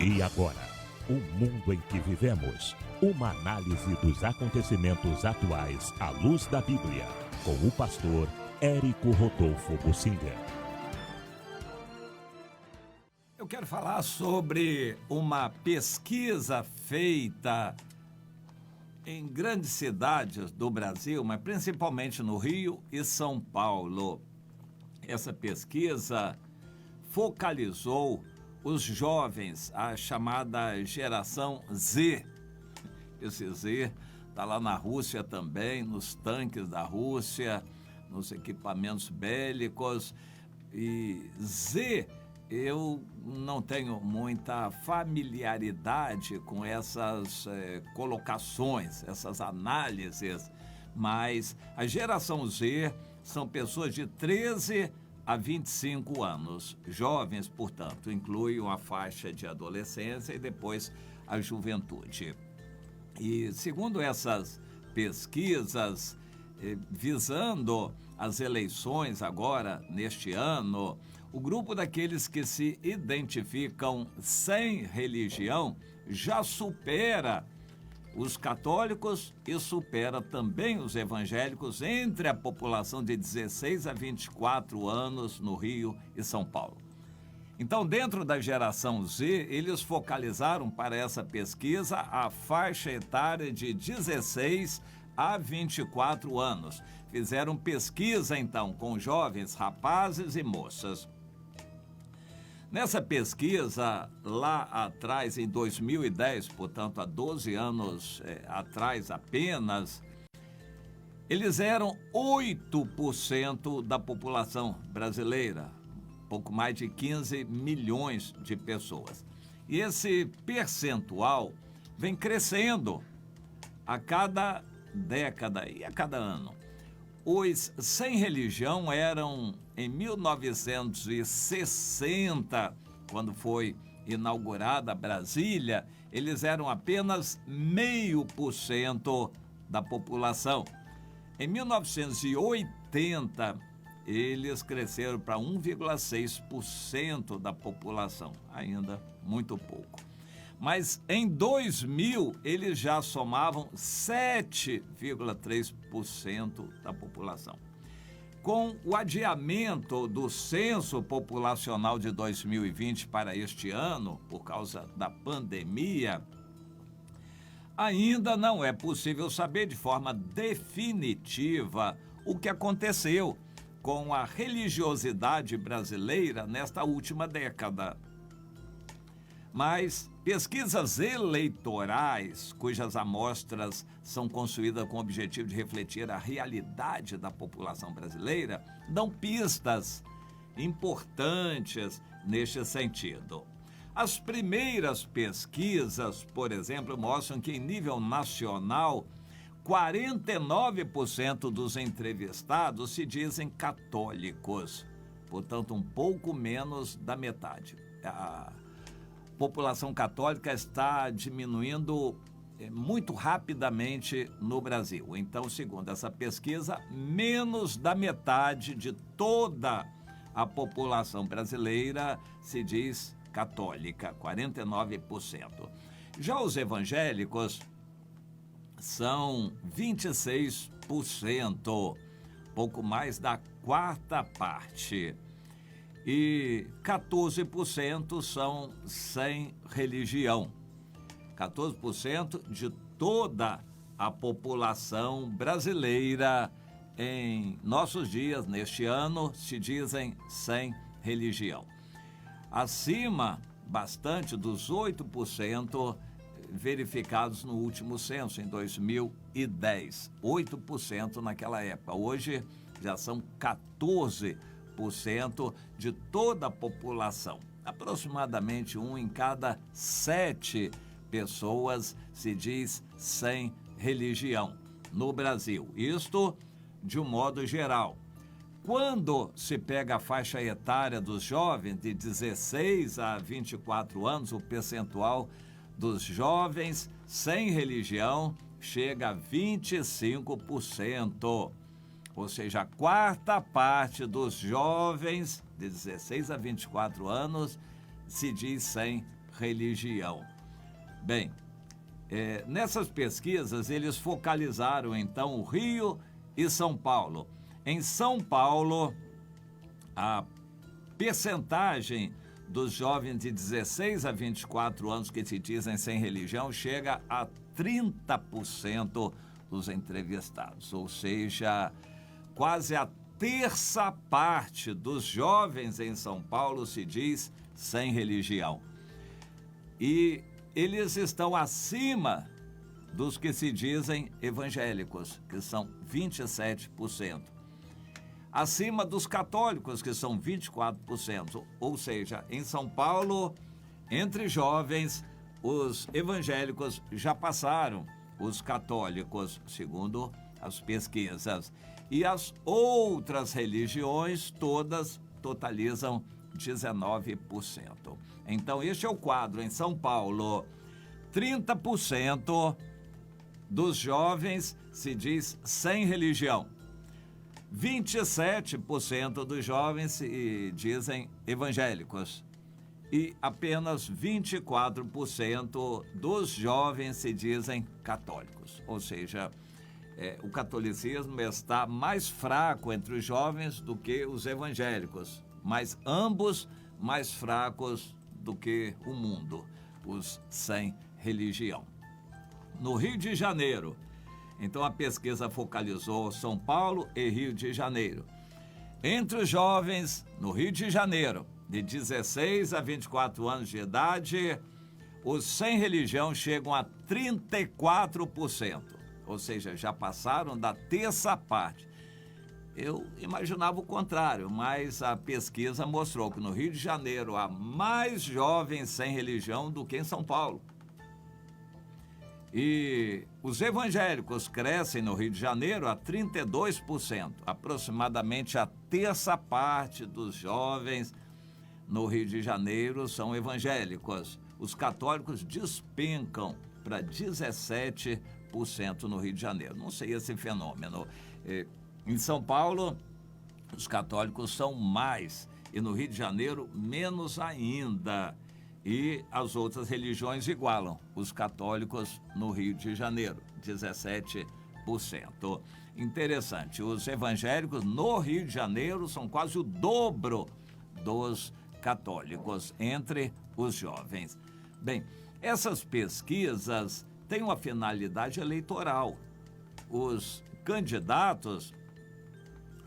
E agora, o mundo em que vivemos. Uma análise dos acontecimentos atuais à luz da Bíblia. Com o pastor Érico Rodolfo Bussinger. Eu quero falar sobre uma pesquisa feita em grandes cidades do Brasil, mas principalmente no Rio e São Paulo. Essa pesquisa focalizou os jovens, a chamada geração Z. Esse Z está lá na Rússia também, nos tanques da Rússia, nos equipamentos bélicos. E Z, eu não tenho muita familiaridade com essas colocações, essas análises, mas a geração Z são pessoas de 13 a 25 anos, jovens, portanto, inclui uma faixa de adolescência e depois a juventude. E segundo essas pesquisas, visando as eleições agora, neste ano, o grupo daqueles que se identificam sem religião já supera os católicos e supera também os evangélicos entre a população de 16 a 24 anos no Rio e São Paulo. Então, dentro da geração Z, eles focalizaram para essa pesquisa a faixa etária de 16 a 24 anos. Fizeram pesquisa, então, com jovens, rapazes e moças. Nessa pesquisa, lá atrás, em 2010, portanto, há 12 anos atrás apenas, eles eram 8% da população brasileira, pouco mais de 15 milhões de pessoas. E esse percentual vem crescendo a cada década e a cada ano. Os sem religião eram, em 1960, quando foi inaugurada Brasília, eles eram apenas 0,5% da população. Em 1980, eles cresceram para 1,6% da população, ainda muito pouco. Mas em 2000, eles já somavam 7,3% da população. Com o adiamento do censo populacional de 2020 para este ano, por causa da pandemia, ainda não é possível saber de forma definitiva o que aconteceu com a religiosidade brasileira nesta última década. Mas pesquisas eleitorais, cujas amostras são construídas com o objetivo de refletir a realidade da população brasileira, dão pistas importantes neste sentido. As primeiras pesquisas, por exemplo, mostram que em nível nacional, 49% dos entrevistados se dizem católicos, portanto, um pouco menos da metade. A população católica está diminuindo muito rapidamente no Brasil. Então, segundo essa pesquisa, menos da metade de toda a população brasileira se diz católica, 49%. Já os evangélicos são 26%, pouco mais da quarta parte. E 14% são sem religião. 14% de toda a população brasileira em nossos dias, neste ano, se dizem sem religião. Acima, bastante, dos 8% verificados no último censo, em 2010. 8% naquela época. Hoje já são 14% de toda a população. Aproximadamente 1 em cada 7 pessoas se diz sem religião no Brasil. Isto de um modo geral. Quando se pega a faixa etária dos jovens de 16 a 24 anos, o percentual dos jovens sem religião chega a 25%. Ou seja, a quarta parte dos jovens de 16 a 24 anos se diz sem religião. Bem, nessas pesquisas eles focalizaram então o Rio e São Paulo. Em São Paulo, a percentagem dos jovens de 16 a 24 anos que se dizem sem religião chega a 30% dos entrevistados, ou seja, quase a terça parte dos jovens em São Paulo se diz sem religião. E eles estão acima dos que se dizem evangélicos, que são 27%. Acima dos católicos, que são 24%. Ou seja, em São Paulo, entre jovens, os evangélicos já passaram os católicos, segundo as pesquisas. E as outras religiões todas totalizam 19%. Então, este é o quadro. Em São Paulo, 30% dos jovens se diz sem religião. 27% dos jovens se dizem evangélicos e apenas 24% dos jovens se dizem católicos. Ou seja, o catolicismo está mais fraco entre os jovens do que os evangélicos, mas ambos mais fracos do que o mundo, os sem religião. No Rio de Janeiro, então a pesquisa focalizou São Paulo e Rio de Janeiro. Entre os jovens no Rio de Janeiro, de 16 a 24 anos de idade, os sem religião chegam a 34%, ou seja, já passaram da terça parte. Eu imaginava o contrário, mas a pesquisa mostrou que no Rio de Janeiro há mais jovens sem religião do que em São Paulo. E os evangélicos crescem no Rio de Janeiro a 32%, aproximadamente a terça parte dos jovens no Rio de Janeiro são evangélicos. Os católicos despencam para 17% no Rio de Janeiro. Não sei esse fenômeno. Em São Paulo, os católicos são mais, e no Rio de Janeiro, menos ainda. E as outras religiões igualam os católicos no Rio de Janeiro, 17%. Interessante, os evangélicos no Rio de Janeiro são quase o dobro dos católicos entre os jovens. Bem, essas pesquisas têm uma finalidade eleitoral. Os candidatos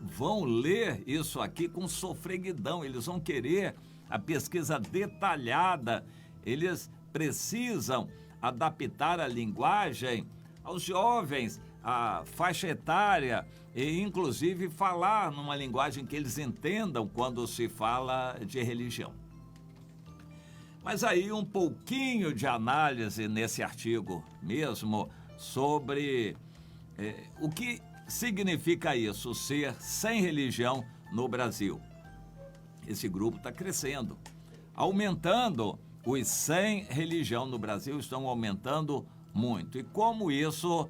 vão ler isso aqui com sofreguidão, eles vão querer a pesquisa detalhada, eles precisam adaptar a linguagem aos jovens, a faixa etária, e inclusive falar numa linguagem que eles entendam quando se fala de religião. Mas aí um pouquinho de análise nesse artigo mesmo sobre o que significa isso, ser sem religião no Brasil. Esse grupo está crescendo, aumentando. Os sem religião no Brasil estão aumentando muito. E como isso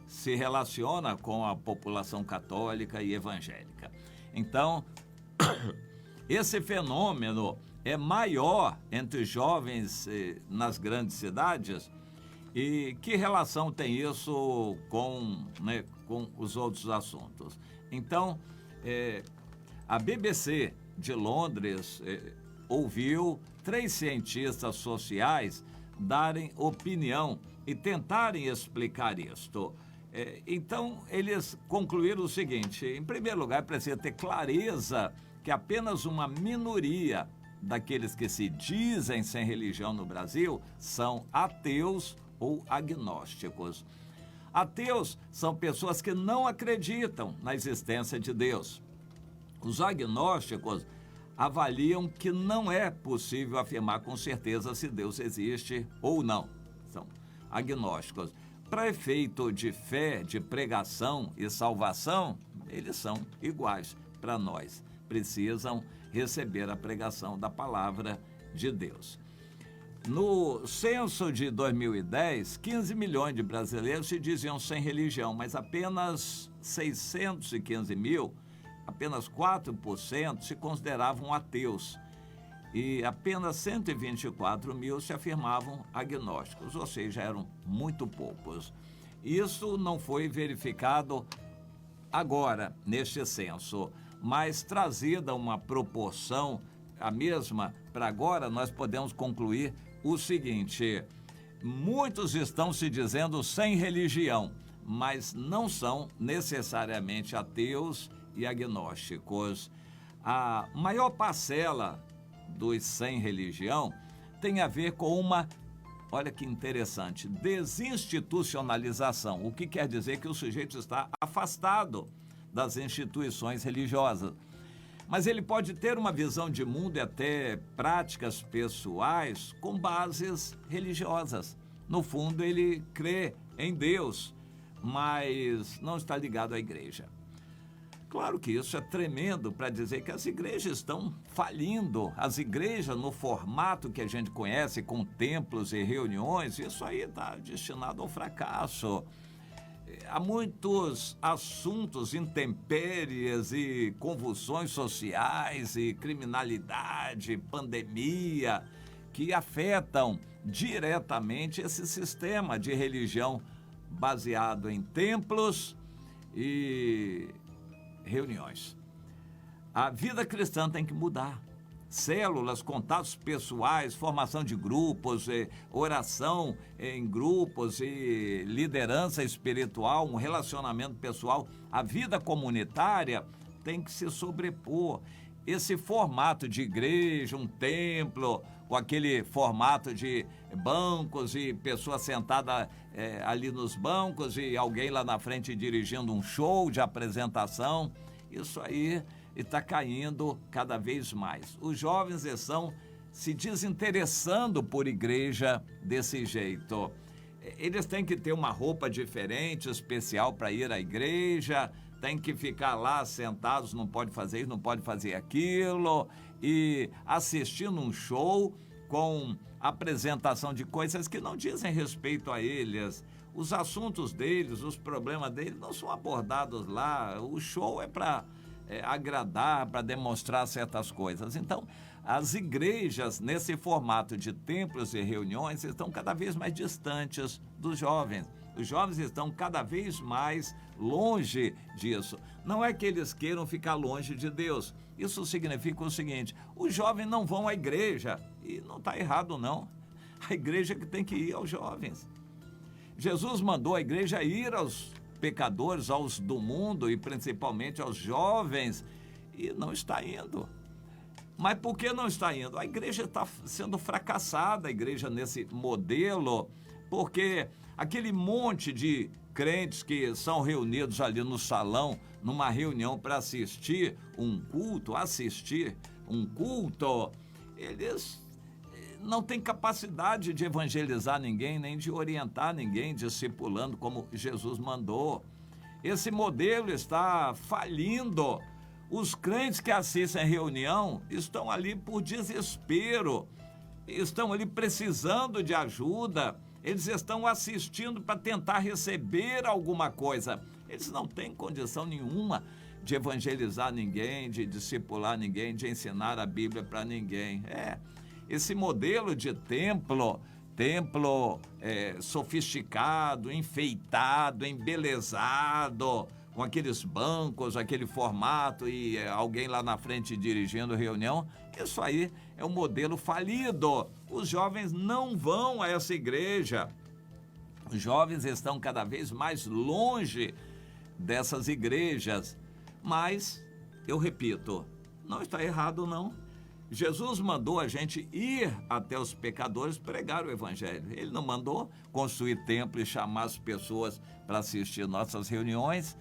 se relaciona com a população católica e evangélica? Então, esse fenômeno é maior entre os jovens nas grandes cidades. E que relação tem isso com os outros assuntos? Então, a BBC de Londres ouviu 3 cientistas sociais darem opinião e tentarem explicar isto. Então, eles concluíram o seguinte: em primeiro lugar, precisa ter clareza que apenas uma minoria daqueles que se dizem sem religião no Brasil são ateus ou agnósticos. Ateus são pessoas que não acreditam na existência de Deus. Os agnósticos avaliam que não é possível afirmar com certeza se Deus existe ou não. São agnósticos. Para efeito de fé, de pregação e salvação, eles são iguais para nós. Precisam receber a pregação da palavra de Deus. No censo de 2010, 15 milhões de brasileiros se diziam sem religião, mas apenas 615 mil, apenas 4% se consideravam ateus. e apenas 124 mil se afirmavam agnósticos, ou seja, eram muito poucos. Isso não foi verificado agora, neste censo, mas trazida uma proporção, a mesma, para agora, nós podemos concluir o seguinte: muitos estão se dizendo sem religião, mas não são necessariamente ateus e agnósticos. A maior parcela dos sem religião tem a ver com uma, olha que interessante, desinstitucionalização, o que quer dizer que o sujeito está afastado das instituições religiosas. Mas ele pode ter uma visão de mundo e até práticas pessoais com bases religiosas. No fundo, ele crê em Deus, mas não está ligado à igreja. Claro que isso é tremendo para dizer que as igrejas estão falindo. As igrejas, no formato que a gente conhece, com templos e reuniões, isso aí está destinado ao fracasso. Há muitos assuntos, intempéries e convulsões sociais e criminalidade, pandemia, que afetam diretamente esse sistema de religião baseado em templos e reuniões. A vida cristã tem que mudar. Células, contatos pessoais, formação de grupos, oração em grupos e liderança espiritual, um relacionamento pessoal. A vida comunitária tem que se sobrepor. Esse formato de igreja, um templo, com aquele formato de bancos e pessoas sentadas ali nos bancos e alguém lá na frente dirigindo um show de apresentação, isso aí está caindo cada vez mais. Os jovens estão se desinteressando por igreja desse jeito. Eles têm que ter uma roupa diferente, especial para ir à igreja, tem que ficar lá sentados, não pode fazer isso, não pode fazer aquilo, e assistindo um show com apresentação de coisas que não dizem respeito a eles. Os assuntos deles, os problemas deles não são abordados lá. O show é para agradar, para demonstrar certas coisas. Então, as igrejas, nesse formato de templos e reuniões, estão cada vez mais distantes dos jovens. Os jovens estão cada vez mais longe disso. Não é que eles queiram ficar longe de Deus. Isso significa o seguinte: os jovens não vão à igreja. E não está errado, não. A igreja que tem que ir aos jovens. Jesus mandou a igreja ir aos pecadores, aos do mundo e principalmente aos jovens, e não está indo. Mas por que não está indo? A igreja está sendo fracassada, a igreja nesse modelo, porque aquele monte de crentes que são reunidos ali no salão, numa reunião para assistir um culto, eles não têm capacidade de evangelizar ninguém, nem de orientar ninguém, discipulando como Jesus mandou. Esse modelo está falindo. Os crentes que assistem a reunião estão ali por desespero, estão ali precisando de ajuda, eles estão assistindo para tentar receber alguma coisa. Eles não têm condição nenhuma de evangelizar ninguém, de discipular ninguém, de ensinar a Bíblia para ninguém. Esse modelo de templo sofisticado, enfeitado, embelezado, com aqueles bancos, aquele formato e alguém lá na frente dirigindo reunião, isso aí é um modelo falido. Os jovens não vão a essa igreja. Os jovens estão cada vez mais longe dessas igrejas. Mas, eu repito, não está errado, não. Jesus mandou a gente ir até os pecadores pregar o evangelho. Ele não mandou construir templo e chamar as pessoas para assistir nossas reuniões.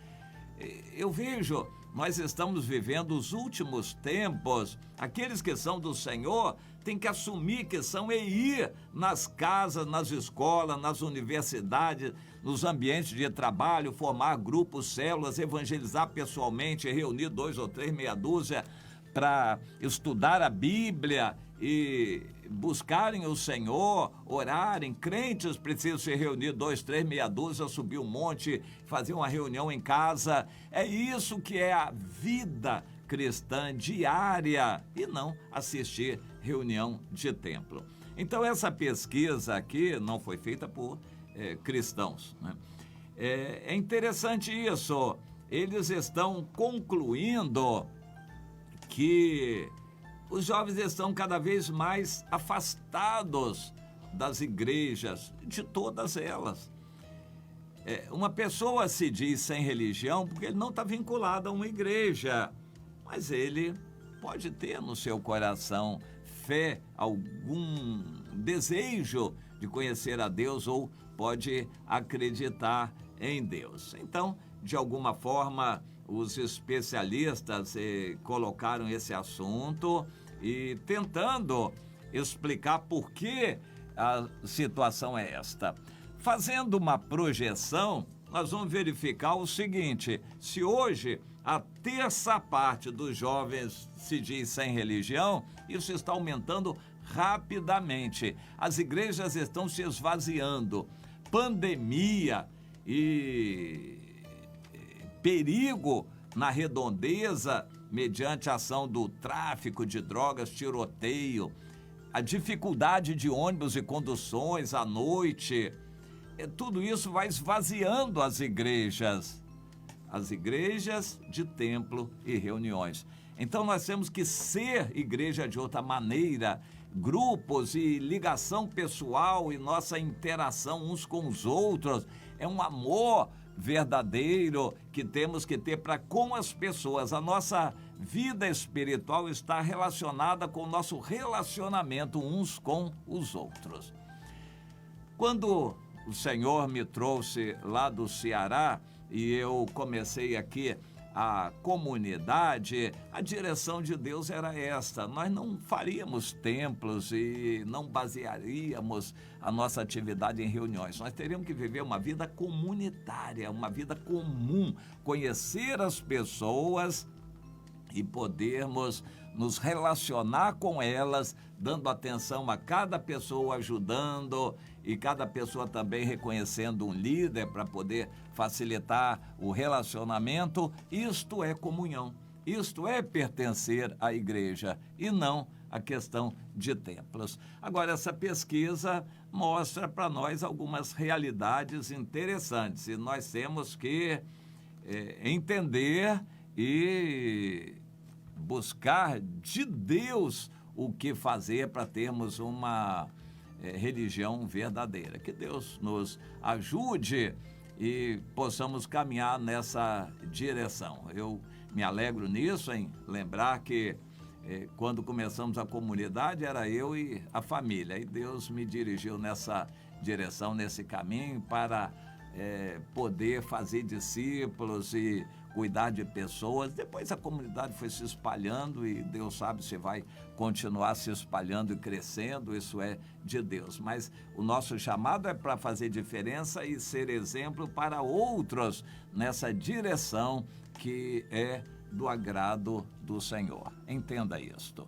Eu vejo, nós estamos vivendo os últimos tempos. Aqueles que são do Senhor têm que assumir que são e ir nas casas, nas escolas, nas universidades, nos ambientes de trabalho, formar grupos, células, evangelizar pessoalmente, reunir 2 ou 3, meia dúzia, para estudar a Bíblia e buscarem o Senhor, orarem. Crentes precisam se reunir 2, 3, meia dúzia, subir um monte, fazer uma reunião em casa. É isso que é a vida cristã diária e não assistir reunião de templo. Então, essa pesquisa aqui não foi feita por cristãos, né? É interessante isso. Eles estão concluindo que os jovens estão cada vez mais afastados das igrejas, de todas elas. Uma pessoa se diz sem religião porque ele não está vinculado a uma igreja, mas ele pode ter no seu coração fé, algum desejo de conhecer a Deus ou pode acreditar em Deus. Então, de alguma forma, os especialistas colocaram esse assunto e tentando explicar por que a situação é esta. Fazendo uma projeção, nós vamos verificar o seguinte: se hoje a terça parte dos jovens se diz sem religião, isso está aumentando rapidamente. As igrejas estão se esvaziando. Pandemia e perigo na redondeza mediante a ação do tráfico de drogas, tiroteio, a dificuldade de ônibus e conduções à noite, tudo isso vai esvaziando as igrejas de templo e reuniões. Então nós temos que ser igreja de outra maneira, grupos e ligação pessoal e nossa interação uns com os outros, é um amor verdadeiro que temos que ter para com as pessoas. A nossa vida espiritual está relacionada com o nosso relacionamento uns com os outros. Quando o Senhor me trouxe lá do Ceará e eu comecei aqui a comunidade, a direção de Deus era esta: nós não faríamos templos e não basearíamos a nossa atividade em reuniões. Nós teríamos que viver uma vida comunitária, uma vida comum, conhecer as pessoas e podermos nos relacionar com elas, dando atenção a cada pessoa, ajudando, e cada pessoa também reconhecendo um líder para poder facilitar o relacionamento. Isto é comunhão, isto é pertencer à igreja e não a questão de templos. Agora, essa pesquisa mostra para nós algumas realidades interessantes e nós temos que entender e buscar de Deus o que fazer para termos uma religião verdadeira. Que Deus nos ajude e possamos caminhar nessa direção. Eu me alegro nisso, em lembrar que quando começamos a comunidade era eu e a família, e Deus me dirigiu nessa direção, nesse caminho para poder fazer discípulos e cuidar de pessoas. Depois a comunidade foi se espalhando e Deus sabe se vai continuar se espalhando e crescendo, isso é de Deus. Mas o nosso chamado é para fazer diferença e ser exemplo para outros nessa direção que é do agrado do Senhor. Entenda isto.